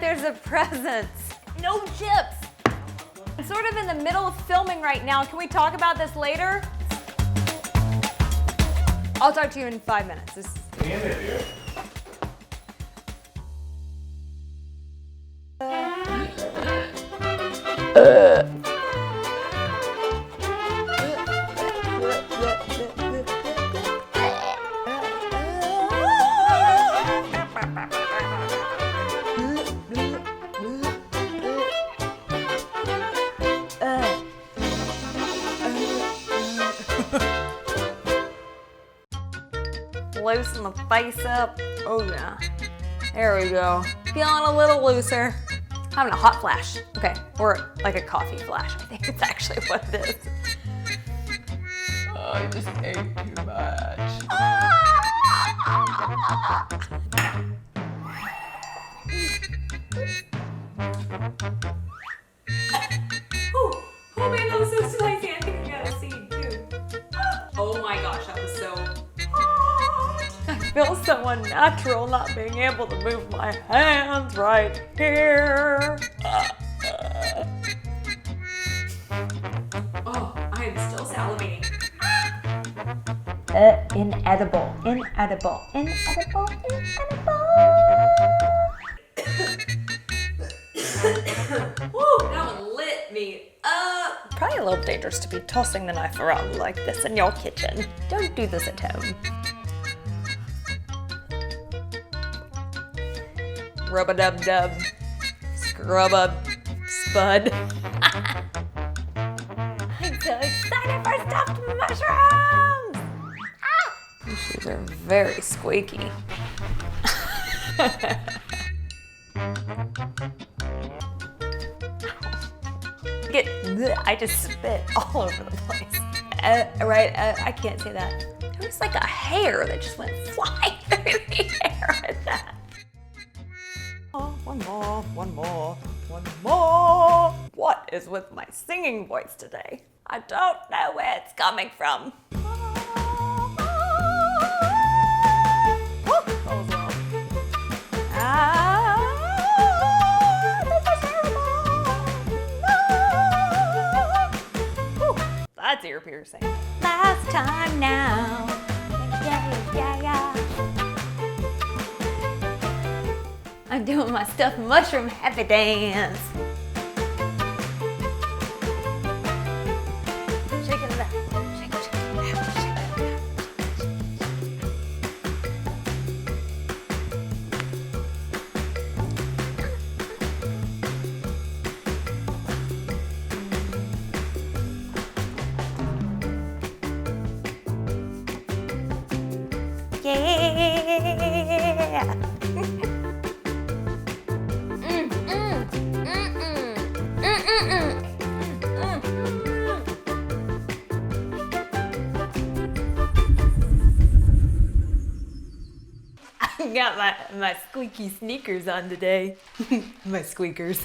There's a presence. No chips. I'm sort of in the middle of filming right now. Can we talk about this later? I'll talk to you in 5 minutes. Loosen the face up. Oh yeah. There we go. Feeling a little looser. Having a hot flash. Okay, or like a coffee flash. I think it's actually what it is. Oh, I just ate too much. Oh man, that was so spicy. I think I got a seed too. Oh my gosh, that was so hot. I feel so unnatural not being able to move my hands right here. Oh, I am still salivating. Inedible, inedible, inedible, inedible. Woo, that one lit me up. Probably a little dangerous to be tossing the knife around like this in your kitchen. Don't do this at home. Rub-a-dub-dub. Scrub-a-spud. I'm so excited for stuffed mushrooms! Ah! These shoes are very squeaky. I just spit all over the place. I can't say that. There was like a hair that just went flying through the air at that. Oh, one more, one more, one more. What is with my singing voice today? I don't know where it's coming from. That's ear piercing. Last time now. Yeah. I'm doing my stuffed mushroom happy dance. Shake it up. Shake it. Yeah. I got my squeaky sneakers on today. My squeakers.